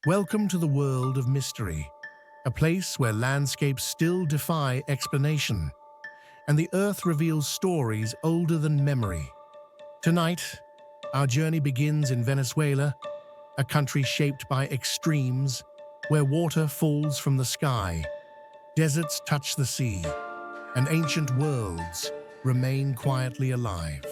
Welcome to the world of mystery, a place where landscapes still defy explanation, and the earth reveals stories older than memory. Tonight, our journey begins in Venezuela, a country shaped by extremes, where water falls from the sky, deserts touch the sea, and ancient worlds remain quietly alive.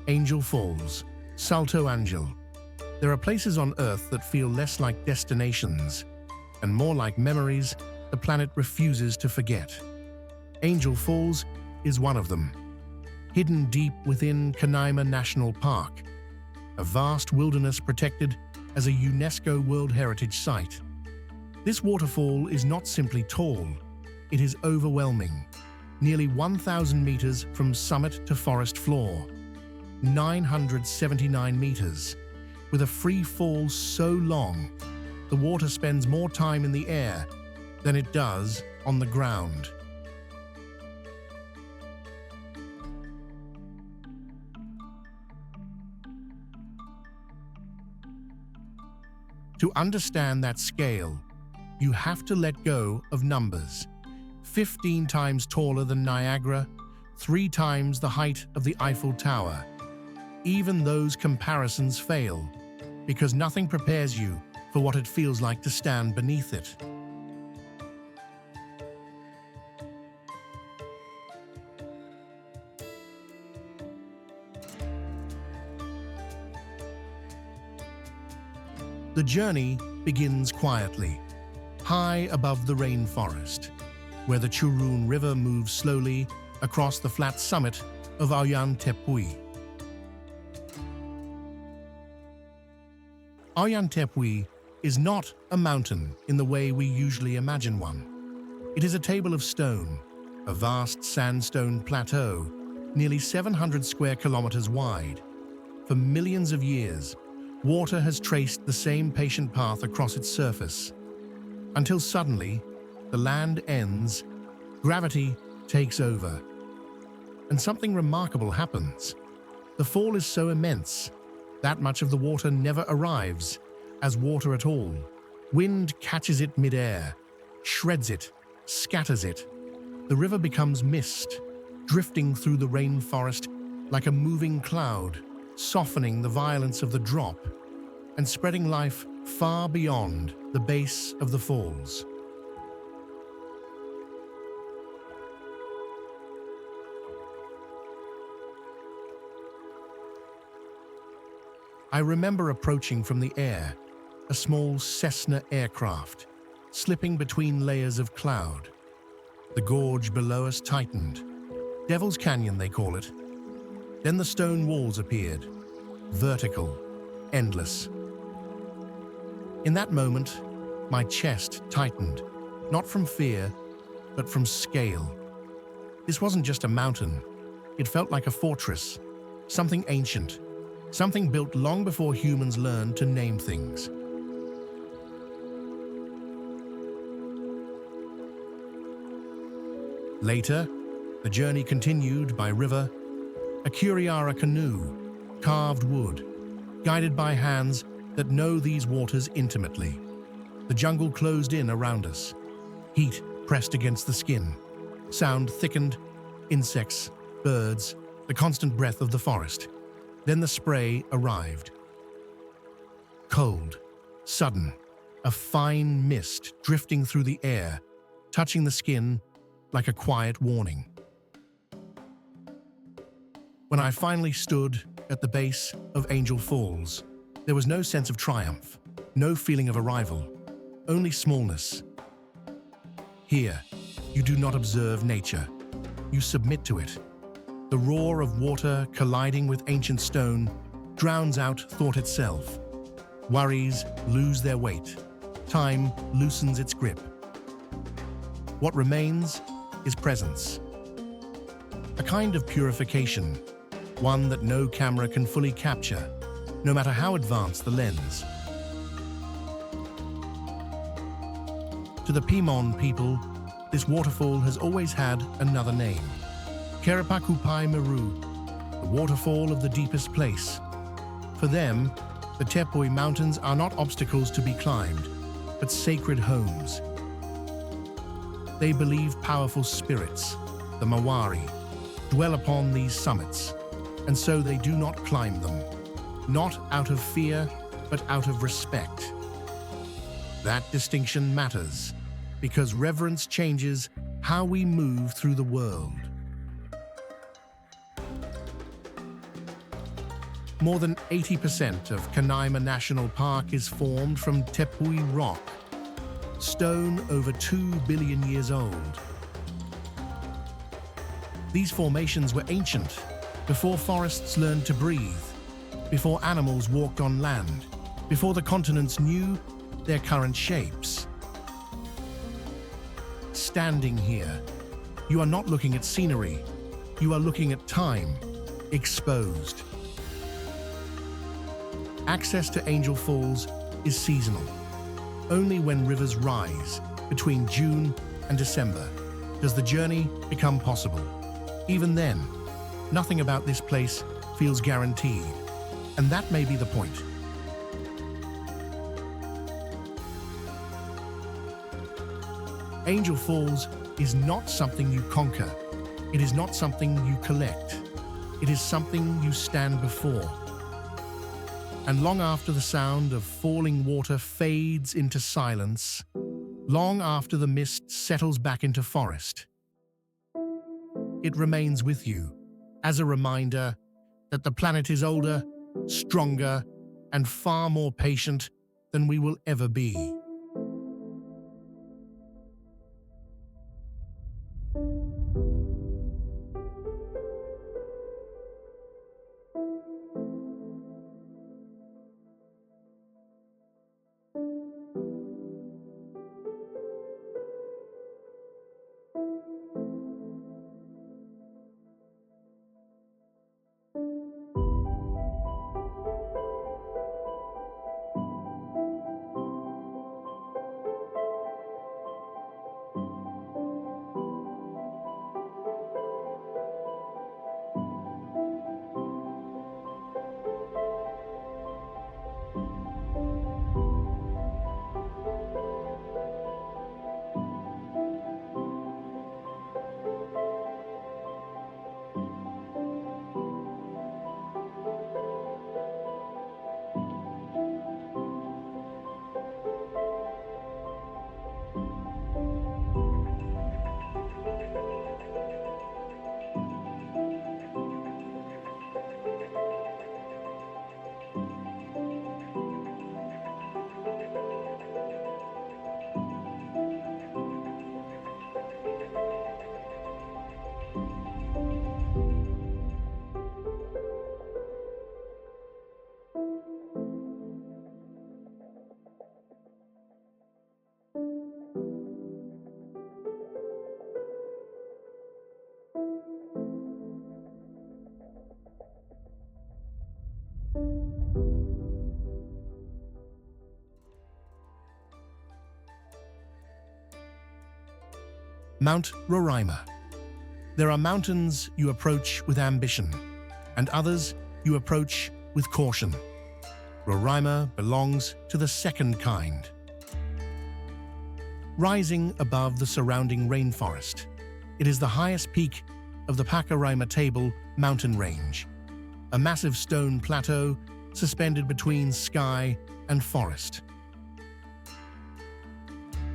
Angel Falls, Salto Angel. There are places on Earth that feel less like destinations and more like memories the planet refuses to forget. Angel Falls is one of them. Hidden deep within Canaima National Park, a vast wilderness protected as a UNESCO World Heritage Site. This waterfall is not simply tall, it is overwhelming. Nearly 1,000 meters from summit to forest floor. 979 meters. With a free fall so long, the water spends more time in the air than it does on the ground. To understand that scale, you have to let go of numbers. 15 times taller than Niagara, 3 times the height of the Eiffel Tower. Even those comparisons fail, because nothing prepares you for what it feels like to stand beneath it. The journey begins quietly, high above the rainforest, where the Churun River moves slowly across the flat summit of Ollantaytambo. Ollantaytambo is not a mountain in the way we usually imagine one. It is a table of stone, a vast sandstone plateau, nearly 700 square kilometers wide. For millions of years, water has traced the same patient path across its surface, until suddenly, the land ends, gravity takes over, and something remarkable happens. The fall is so immense, that much of the water never arrives as water at all. Wind catches it mid-air, shreds it, scatters it. The river becomes mist, drifting through the rainforest like a moving cloud, softening the violence of the drop and spreading life far beyond the base of the falls. I remember approaching from the air, a small Cessna aircraft, slipping between layers of cloud. The gorge below us tightened. Devil's Canyon, they call it. Then the stone walls appeared, vertical, endless. In that moment, my chest tightened, not from fear, but from scale. This wasn't just a mountain. It felt like a fortress, something ancient, something built long before humans learned to name things. Later, the journey continued by river, a Curiara canoe, carved wood, guided by hands that know these waters intimately. The jungle closed in around us. Heat pressed against the skin. Sound thickened, insects, birds, the constant breath of the forest. Then the spray arrived. Cold, sudden, a fine mist drifting through the air, touching the skin like a quiet warning. When I finally stood at the base of Angel Falls, there was no sense of triumph, no feeling of arrival, only smallness. Here, you do not observe nature, you submit to it. The roar of water colliding with ancient stone drowns out thought itself. Worries lose their weight. Time loosens its grip. What remains is presence. A kind of purification, one that no camera can fully capture, no matter how advanced the lens. To the Pimon people, this waterfall has always had another name. Kerapakupai Meru, the waterfall of the deepest place. For them, the Tepui Mountains are not obstacles to be climbed, but sacred homes. They believe powerful spirits, the Mawari, dwell upon these summits, and so they do not climb them, not out of fear, but out of respect. That distinction matters, because reverence changes how we move through the world. More than 80% of Canaima National Park is formed from Tepui rock, stone over 2 billion years old. These formations were ancient, before forests learned to breathe, before animals walked on land, before the continents knew their current shapes. Standing here, you are not looking at scenery, you are looking at time, exposed. Access to Angel Falls is seasonal. Only when rivers rise, between June and December, does the journey become possible. Even then, nothing about this place feels guaranteed, and that may be the point. Angel Falls is not something you conquer. It is not something you collect. It is something you stand before. And long after the sound of falling water fades into silence, long after the mist settles back into forest, it remains with you as a reminder that the planet is older, stronger, and far more patient than we will ever be. Mount Roraima. There are mountains you approach with ambition, and others you approach with caution. Roraima belongs to the second kind. Rising above the surrounding rainforest, it is the highest peak of the Pakaraima Table mountain range, a massive stone plateau suspended between sky and forest.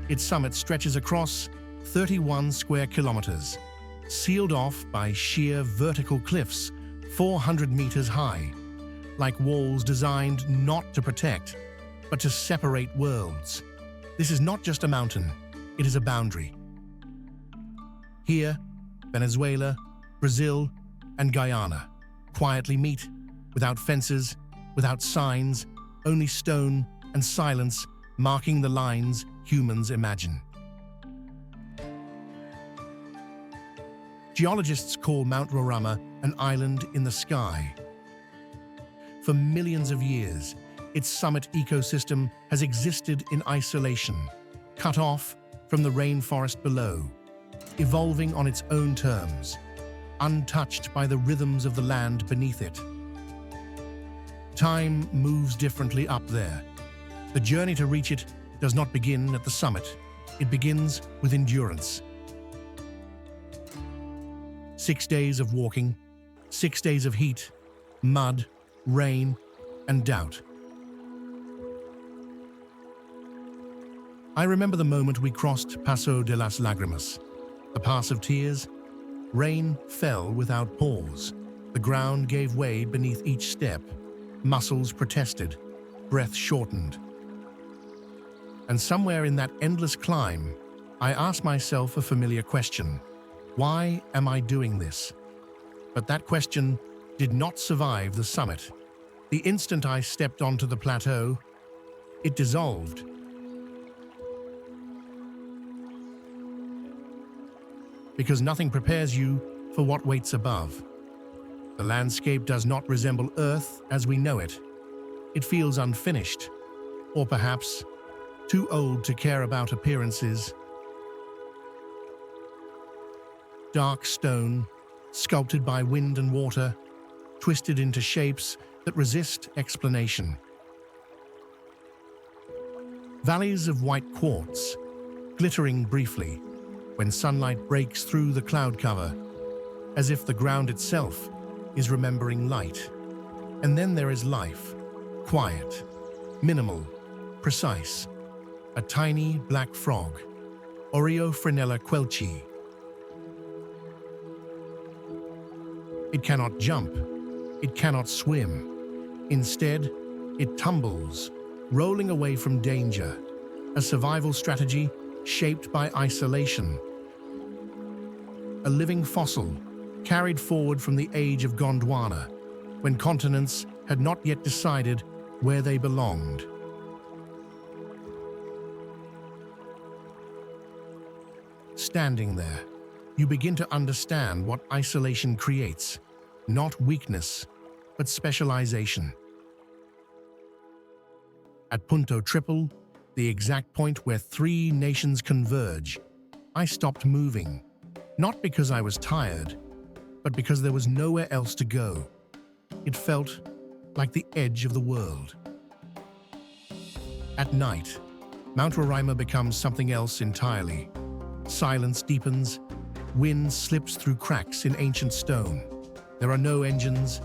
Its summit stretches across 31 square kilometers, sealed off by sheer vertical cliffs 400 meters high, like walls designed not to protect, but to separate worlds. This is not just a mountain, it is a boundary. Here, Venezuela, Brazil, and Guyana quietly meet, without fences, without signs, only stone and silence marking the lines humans imagine. Geologists call Mount Roraima an island in the sky. For millions of years, its summit ecosystem has existed in isolation, cut off from the rainforest below, evolving on its own terms, untouched by the rhythms of the land beneath it. Time moves differently up there. The journey to reach it does not begin at the summit. It begins with endurance. 6 days of walking, 6 days of heat, mud, rain, and doubt. I remember the moment we crossed Paso de las Lágrimas, the Pass of Tears. Rain fell without pause. The ground gave way beneath each step. Muscles protested, breath shortened. And somewhere in that endless climb, I asked myself a familiar question. Why am I doing this? But that question did not survive the summit. The instant I stepped onto the plateau, it dissolved. Because nothing prepares you for what waits above. The landscape does not resemble Earth as we know it. It feels unfinished, or perhaps too old to care about appearances. Dark stone, sculpted by wind and water, twisted into shapes that resist explanation. Valleys of white quartz, glittering briefly when sunlight breaks through the cloud cover, as if the ground itself is remembering light. And then there is life, quiet, minimal, precise. A tiny black frog, Oreophrynella quelchi. It cannot jump, it cannot swim. Instead, it tumbles, rolling away from danger, a survival strategy shaped by isolation. A living fossil carried forward from the age of Gondwana, when continents had not yet decided where they belonged. Standing there, you begin to understand what isolation creates. Not weakness, but specialization. At Punto Triple, the exact point where 3 nations converge, I stopped moving. Not because I was tired, but because there was nowhere else to go. It felt like the edge of the world. At night, Mount Roraima becomes something else entirely. Silence deepens, wind slips through cracks in ancient stone. There are no engines,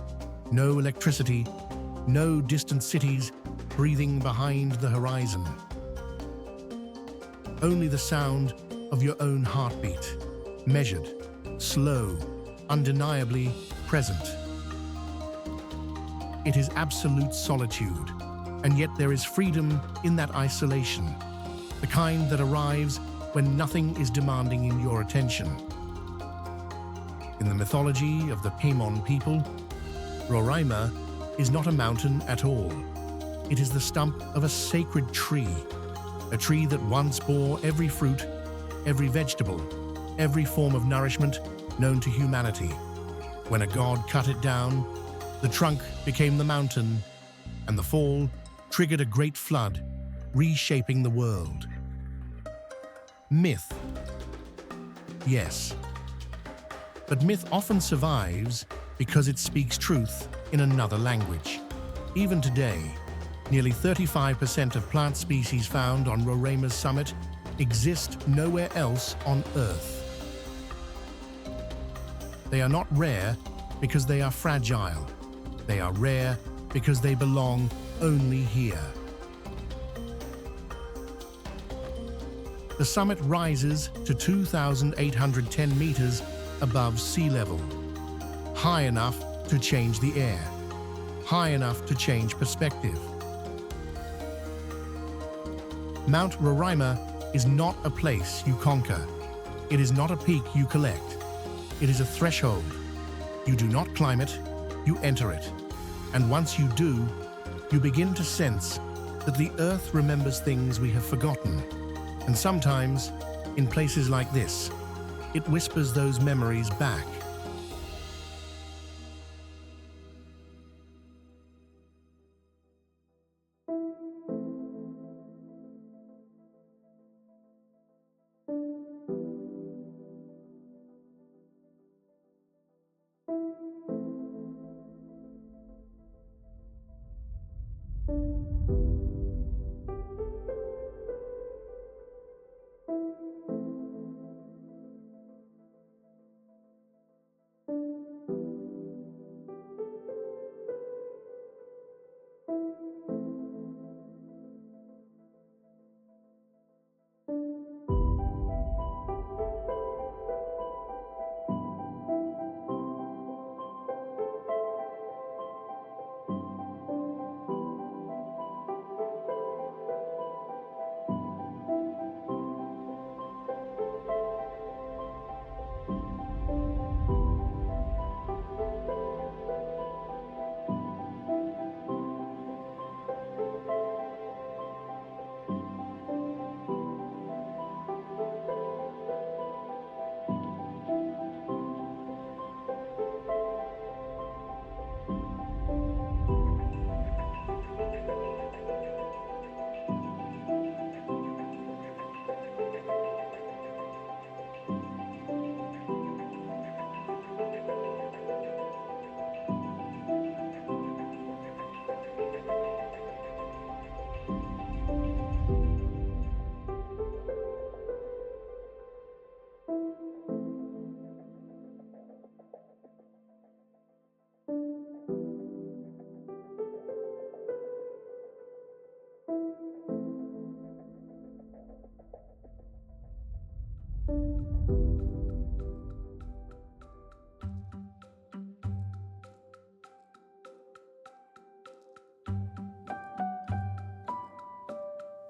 no electricity, no distant cities breathing behind the horizon. Only the sound of your own heartbeat, measured, slow, undeniably present. It is absolute solitude, and yet there is freedom in that isolation, the kind that arrives when nothing is demanding in your attention. In the mythology of the Paimon people, Roraima is not a mountain at all. It is the stump of a sacred tree, a tree that once bore every fruit, every vegetable, every form of nourishment known to humanity. When a god cut it down, the trunk became the mountain, and the fall triggered a great flood, reshaping the world. Myth. Yes. But myth often survives because it speaks truth in another language. Even today, nearly 35% of plant species found on Roraima's summit exist nowhere else on Earth. They are not rare because they are fragile. They are rare because they belong only here. The summit rises to 2,810 meters above sea level, high enough to change the air, high enough to change perspective. Mount Roraima is not a place you conquer. It is not a peak you collect. It is a threshold. You do not climb it, you enter it. And once you do, you begin to sense that the Earth remembers things we have forgotten. And sometimes, in places like this, it whispers those memories back.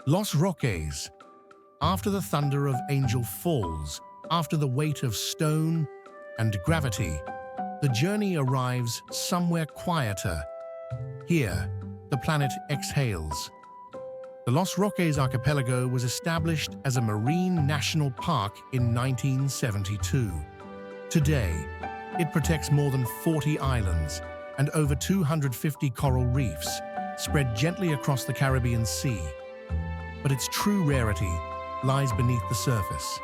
Los Roques. After the thunder of Angel Falls, after the weight of stone and gravity, the journey arrives somewhere quieter. Here, the planet exhales. The Los Roques archipelago was established as a marine national park in 1972. Today, it protects more than 40 islands and over 250 coral reefs spread gently across the Caribbean Sea. But its true rarity lies beneath the surface.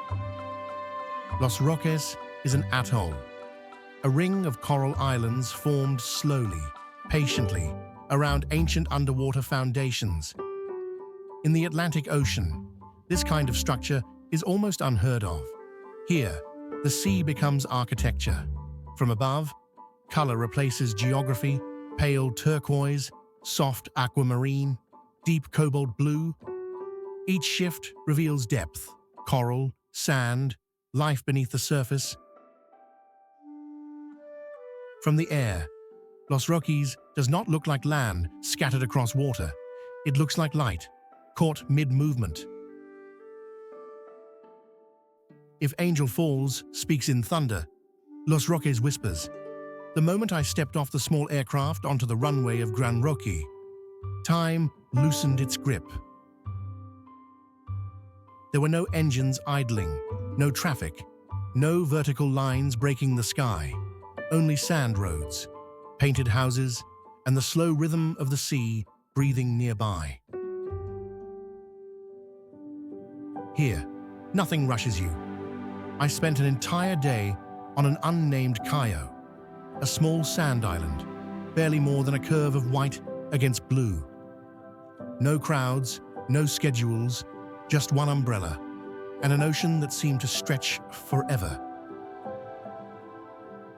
Los Roques is an atoll, a ring of coral islands formed slowly, patiently, around ancient underwater foundations. In the Atlantic Ocean, this kind of structure is almost unheard of. Here, the sea becomes architecture. From above, color replaces geography, pale turquoise, soft aquamarine, deep cobalt blue. Each shift reveals depth, coral, sand, life beneath the surface. From the air, Los Roques does not look like land scattered across water. It looks like light, caught mid-movement. If Angel Falls speaks in thunder, Los Roques whispers. The moment I stepped off the small aircraft onto the runway of Gran Roque, time loosened its grip. There were no engines idling, no traffic, no vertical lines breaking the sky, only sand roads, painted houses, and the slow rhythm of the sea breathing nearby. Here, nothing rushes you. I spent an entire day on an unnamed Cayo, a small sand island, barely more than a curve of white against blue. No crowds, no schedules, just one umbrella, and an ocean that seemed to stretch forever.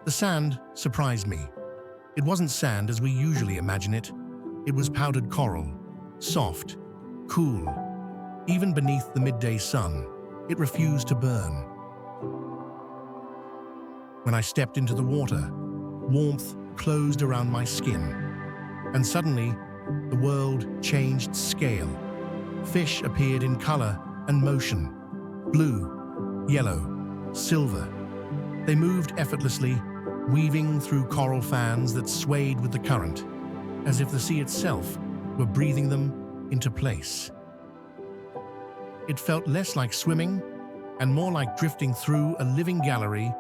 The sand surprised me. It wasn't sand as we usually imagine it. It was powdered coral, soft, cool. Even beneath the midday sun, it refused to burn. When I stepped into the water, warmth closed around my skin, and suddenly, the world changed scale. Fish appeared in color and motion, blue, yellow, silver. They moved effortlessly, weaving through coral fans that swayed with the current, as if the sea itself were breathing them into place. It felt less like swimming and more like drifting through a living gallery,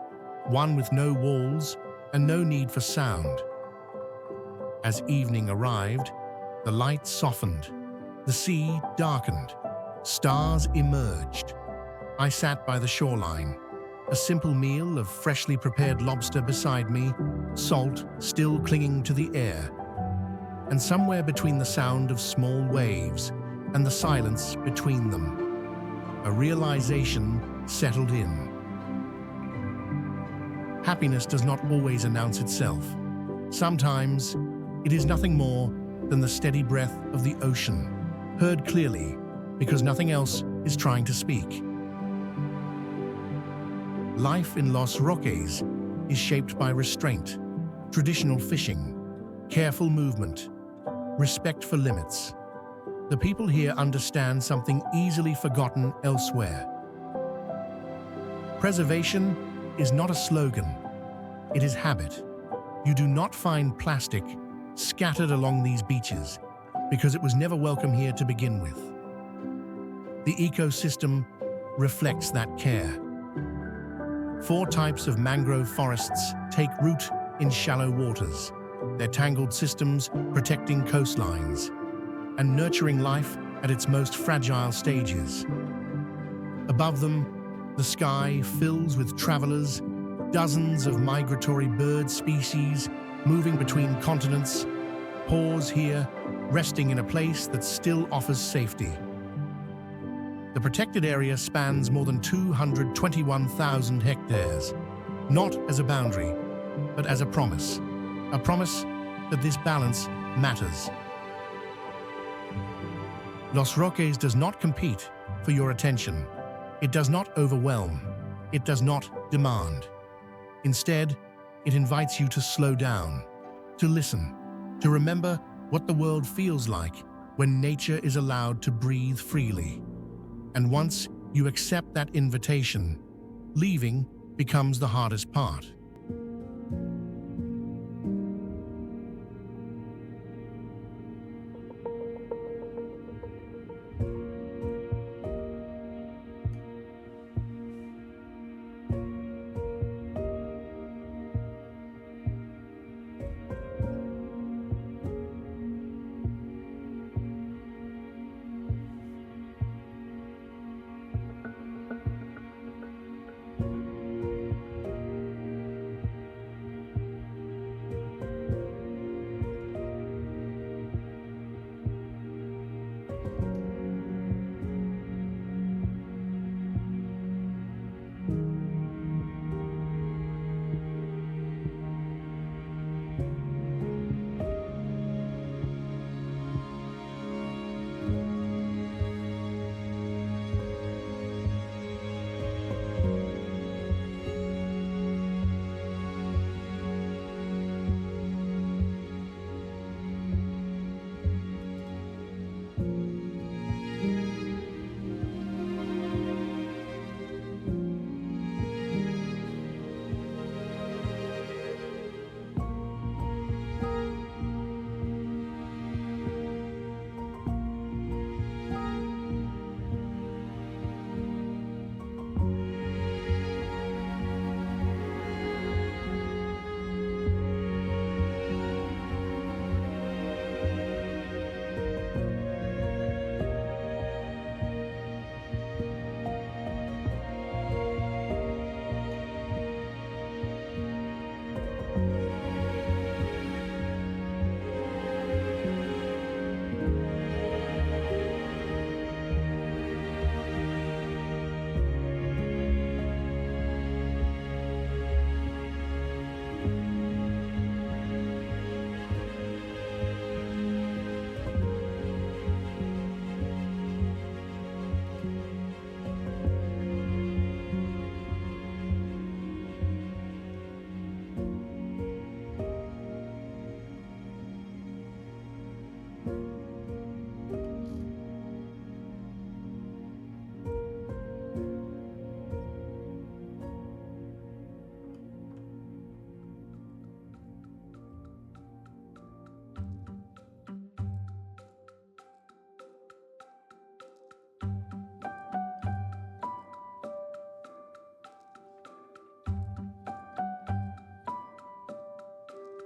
one with no walls and no need for sound. As evening arrived, the light softened, the sea darkened, stars emerged. I sat by the shoreline, a simple meal of freshly prepared lobster beside me, salt still clinging to the air. And somewhere between the sound of small waves and the silence between them, a realization settled in. Happiness does not always announce itself. Sometimes, it is nothing more than the steady breath of the ocean, heard clearly because nothing else is trying to speak. Life in Los Roques is shaped by restraint, traditional fishing, careful movement, respect for limits. The people here understand something easily forgotten elsewhere. Preservation is not a slogan, it is habit. You do not find plastic scattered along these beaches because it was never welcome here to begin with. The ecosystem reflects that care. 4 types of mangrove forests take root in shallow waters, their tangled systems protecting coastlines and nurturing life at its most fragile stages. Above them, the sky fills with travelers, dozens of migratory bird species moving between continents, pause here, resting in a place that still offers safety. The protected area spans more than 221,000 hectares, not as a boundary, but as a promise that this balance matters. Los Roques does not compete for your attention. It does not overwhelm. It does not demand. Instead, it invites you to slow down, to listen, to remember what the world feels like when nature is allowed to breathe freely. And once you accept that invitation, leaving becomes the hardest part.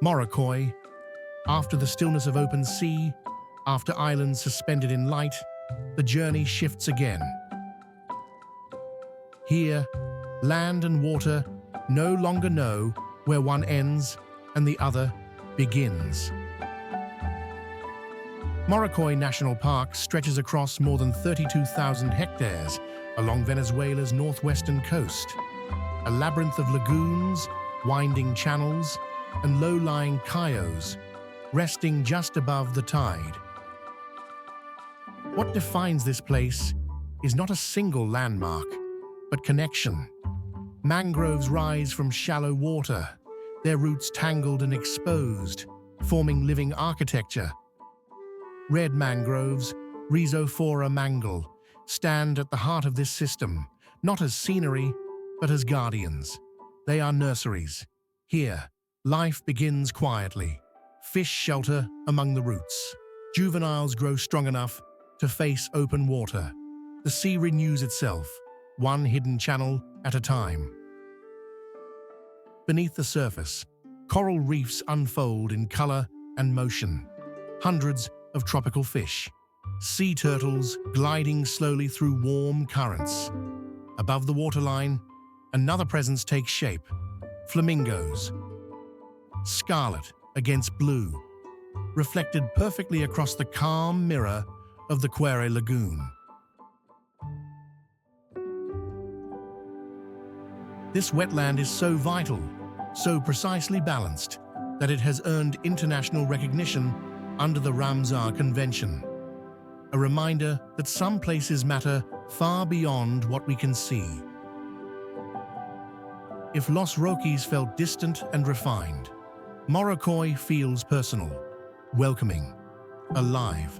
Morocco, after the stillness of open sea, after islands suspended in light, the journey shifts again. Here, land and water no longer know where one ends and the other begins. Morocco National Park stretches across more than 32,000 hectares along Venezuela's northwestern coast, a labyrinth of lagoons, winding channels, and low-lying cayos, resting just above the tide. What defines this place is not a single landmark, but connection. Mangroves rise from shallow water, their roots tangled and exposed, forming living architecture. Red mangroves, Rhizophora mangle, stand at the heart of this system, not as scenery, but as guardians. They are nurseries. Here, life begins quietly. Fish shelter among the roots. Juveniles grow strong enough to face open water. The sea renews itself, one hidden channel at a time. Beneath the surface, coral reefs unfold in color and motion. Hundreds of tropical fish. Sea turtles gliding slowly through warm currents. Above the waterline, another presence takes shape. Flamingos. Scarlet against blue, reflected perfectly across the calm mirror of the Quere Lagoon. This wetland is so vital, so precisely balanced, that it has earned international recognition under the Ramsar Convention. A reminder that some places matter far beyond what we can see. If Los Roques felt distant and refined, Morocco feels personal, welcoming, alive.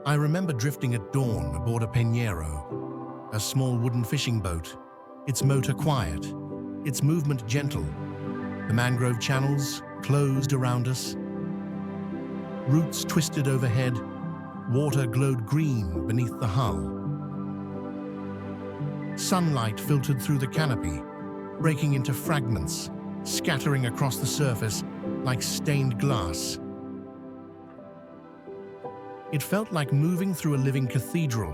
I remember drifting at dawn aboard a peñero, a small wooden fishing boat, its motor quiet, its movement gentle, the mangrove channels closed around us. Roots twisted overhead, water glowed green beneath the hull. Sunlight filtered through the canopy, breaking into fragments, scattering across the surface like stained glass. It felt like moving through a living cathedral,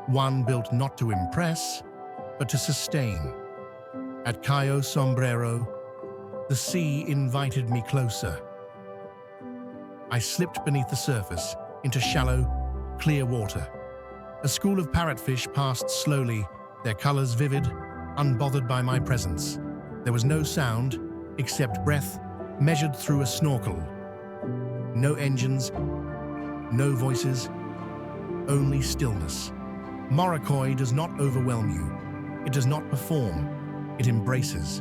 one built not to impress, but to sustain. At Cayo Sombrero, the sea invited me closer. I slipped beneath the surface into shallow, clear water. A school of parrotfish passed slowly, their colors vivid, unbothered by my presence. There was no sound, except breath measured through a snorkel. No engines, no voices, only stillness. Morocco does not overwhelm you. It does not perform, it embraces.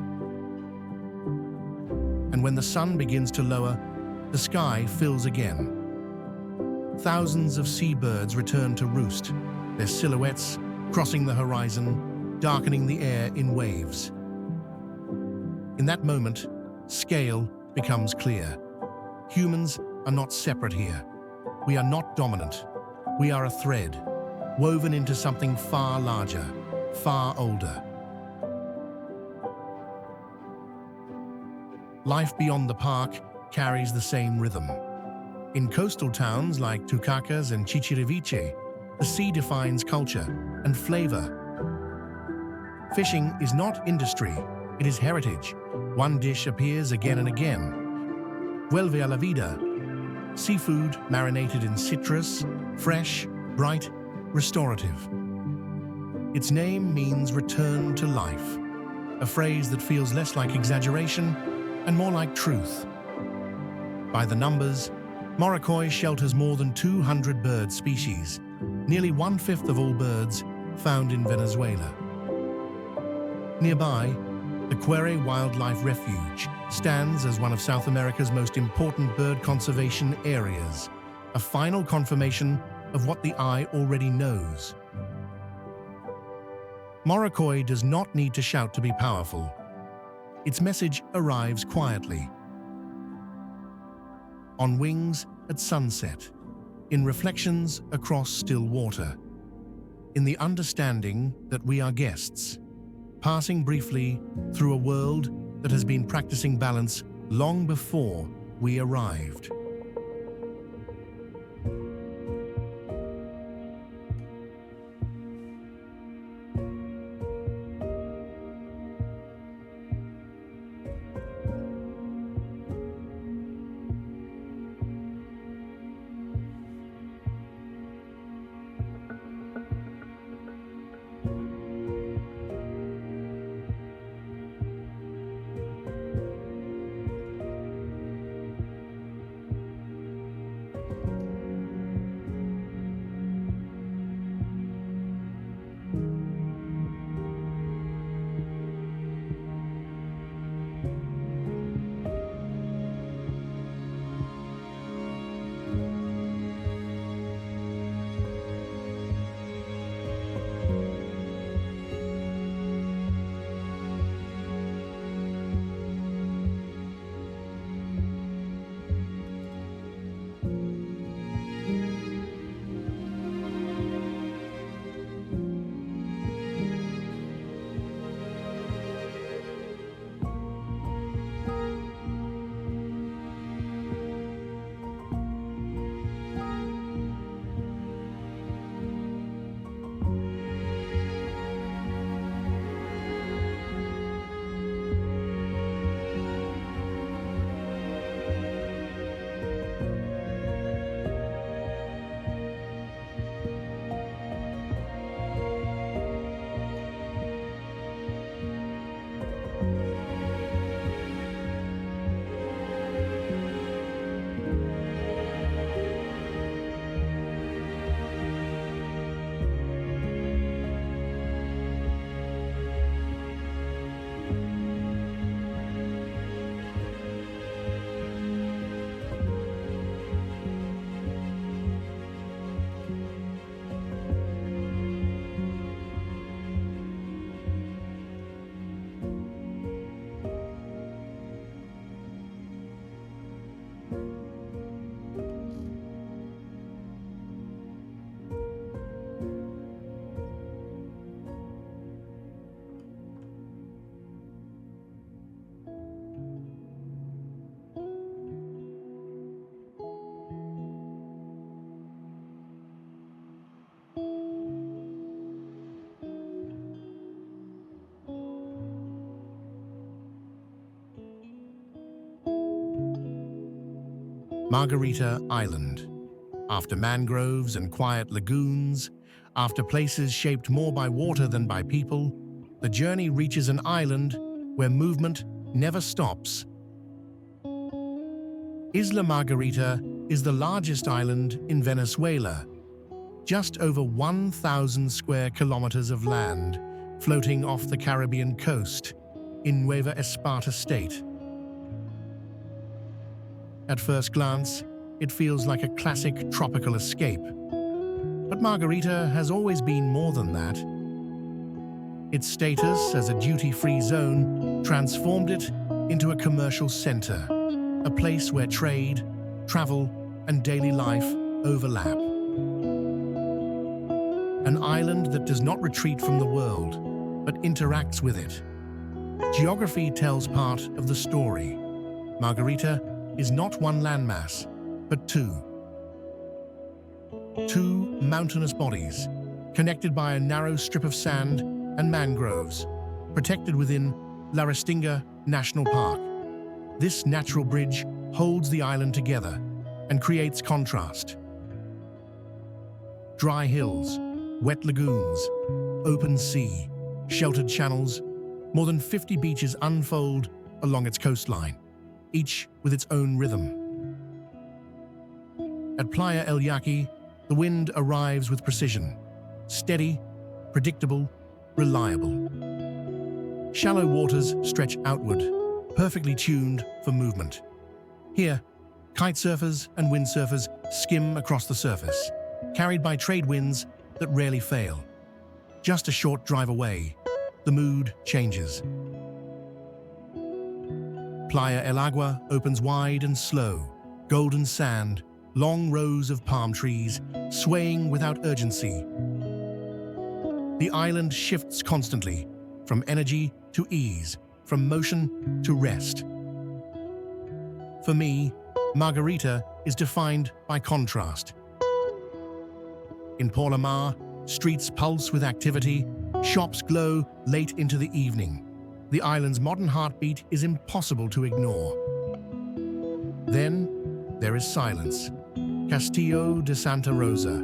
And when the sun begins to lower, the sky fills again. Thousands of seabirds return to roost, their silhouettes crossing the horizon, darkening the air in waves. In that moment, scale becomes clear. Humans are not separate here. We are not dominant. We are a thread, woven into something far larger, far older. Life beyond the park carries the same rhythm. In coastal towns like Tucacas and Chichiriviche, the sea defines culture and flavor. Fishing is not industry, it is heritage. One dish appears again and again. Vuelve a la vida. Seafood marinated in citrus, fresh, bright, restorative. Its name means return to life, a phrase that feels less like exaggeration and more like truth. By the numbers, Morocco shelters more than 200 bird species, nearly 1/5 of all birds found in Venezuela. Nearby, the Quere Wildlife Refuge stands as one of South America's most important bird conservation areas, a final confirmation of what the eye already knows. Morocco does not need to shout to be powerful. Its message arrives quietly. On wings at sunset, in reflections across still water, in the understanding that we are guests, passing briefly through a world that has been practicing balance long before we arrived. Margarita Island. After mangroves and quiet lagoons, after places shaped more by water than by people, the journey reaches an island where movement never stops. Isla Margarita is the largest island in Venezuela, just over 1,000 square kilometers of land floating off the Caribbean coast in Nueva Esparta state. At first glance, it feels like a classic tropical escape. But Margarita has always been more than that. Its status as a duty-free zone transformed it into a commercial center, a place where trade, travel, and daily life overlap. An island that does not retreat from the world, but interacts with it. Geography tells part of the story. Margarita is not one landmass, but two. Two mountainous bodies, connected by a narrow strip of sand and mangroves, protected within La Restinga National Park. This natural bridge holds the island together and creates contrast. Dry hills, wet lagoons, open sea, sheltered channels, more than 50 beaches unfold along its coastline, each with its own rhythm. At Playa El Yaqui, the wind arrives with precision, steady, predictable, reliable. Shallow waters stretch outward, perfectly tuned for movement. Here, kite surfers and windsurfers skim across the surface, carried by trade winds that rarely fail. Just a short drive away, the mood changes. Playa El Agua opens wide and slow, golden sand, long rows of palm trees, swaying without urgency. The island shifts constantly, from energy to ease, from motion to rest. For me, Margarita is defined by contrast. In Porlamar, streets pulse with activity, shops glow late into the evening. The island's modern heartbeat is impossible to ignore. Then, there is silence. Castillo de Santa Rosa.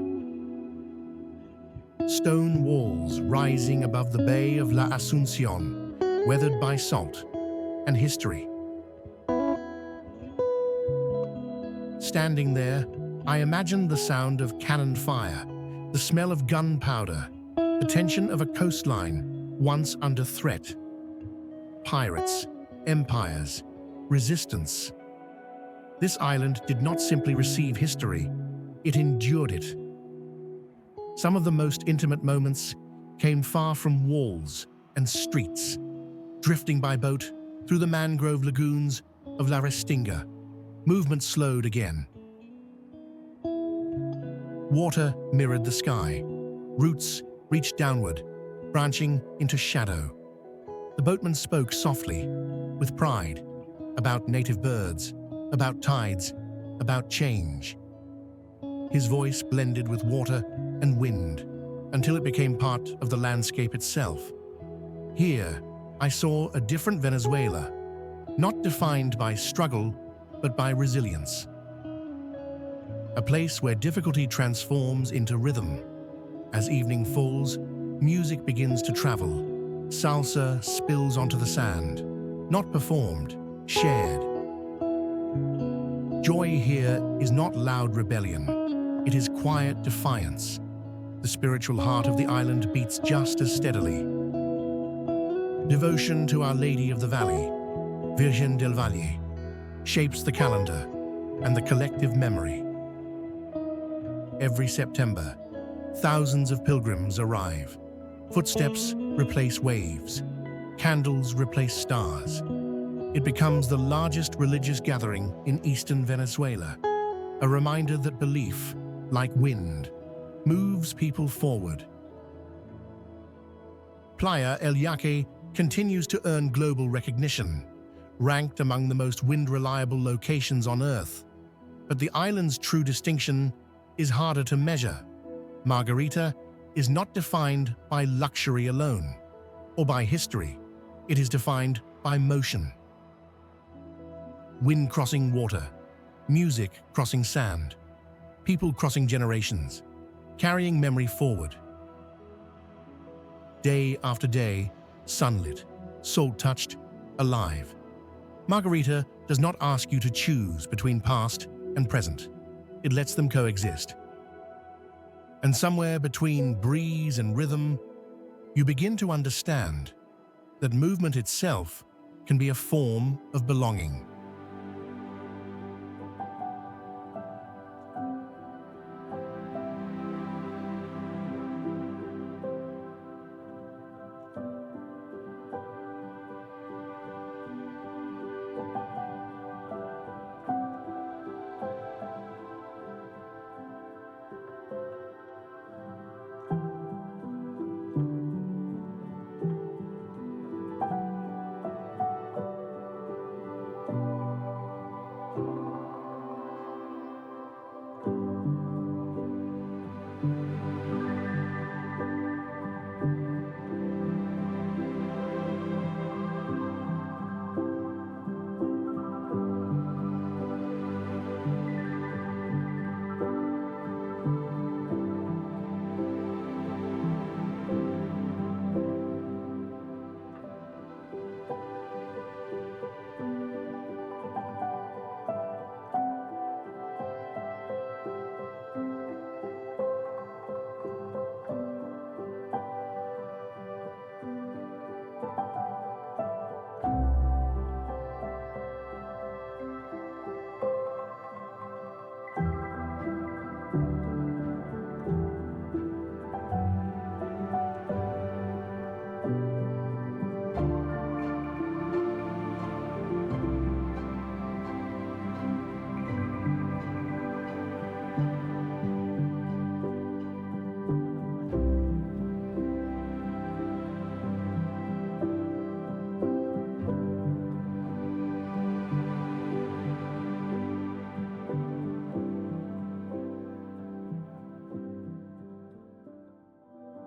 Stone walls rising above the bay of La Asunción, weathered by salt and history. Standing there, I imagine the sound of cannon fire, the smell of gunpowder, the tension of a coastline once under threat. Pirates, empires, resistance. This island did not simply receive history, it endured it. Some of the most intimate moments came far from walls and streets, drifting by boat through the mangrove lagoons of La Restinga. Movement slowed again. Water mirrored the sky. Roots reached downward, branching into shadow. The boatman spoke softly, with pride, about native birds, about tides, about change. His voice blended with water and wind until it became part of the landscape itself. Here, I saw a different Venezuela, not defined by struggle, but by resilience. A place where difficulty transforms into rhythm. As evening falls, music begins to travel. Salsa spills onto the sand, not performed, shared. Joy here is not loud rebellion. It is quiet defiance. The spiritual heart of the island beats just as steadily. Devotion to Our Lady of the Valley, Virgen del Valle, shapes the calendar and the collective memory. Every September, thousands of pilgrims arrive. Footsteps replace waves. Candles replace stars. It becomes the largest religious gathering in eastern Venezuela, a reminder that belief, like wind, moves people forward. Playa El Yaqui continues to earn global recognition, ranked among the most wind-reliable locations on Earth. But the island's true distinction is harder to measure. Margarita is not defined by luxury alone, or by history. It is defined by motion. Wind crossing water, music crossing sand, people crossing generations, carrying memory forward. Day after day, sunlit, salt-touched, alive. Margarita does not ask you to choose between past and present. It lets them coexist. And somewhere between breeze and rhythm, you begin to understand that movement itself can be a form of belonging.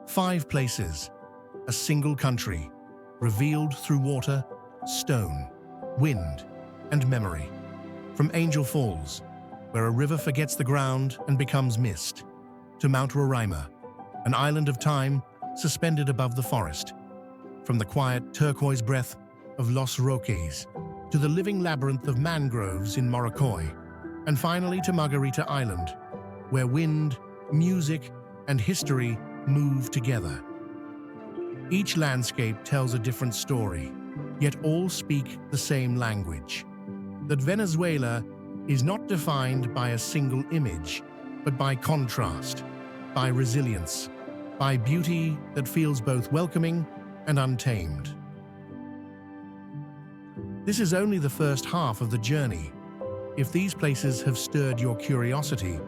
Five places, a single country, revealed through water, stone, wind, and memory. From Angel Falls, where a river forgets the ground and becomes mist, to Mount Roraima, an island of time suspended above the forest. From the quiet turquoise breath of Los Roques, to the living labyrinth of mangroves in Morocco, and finally to Margarita Island, where wind, music, and history move together. Each landscape tells a different story, yet all speak the same language. That Venezuela is not defined by a single image, but by contrast, by resilience, by beauty that feels both welcoming and untamed. This is only the first half of the journey. If these places have stirred your curiosity,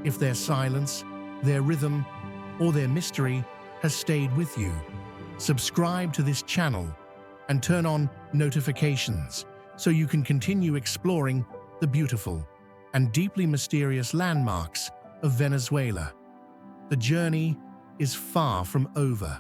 if their silence, their rhythm, or their mystery has stayed with you, subscribe to this channel and turn on notifications so you can continue exploring the beautiful and deeply mysterious landmarks of Venezuela. The journey is far from over.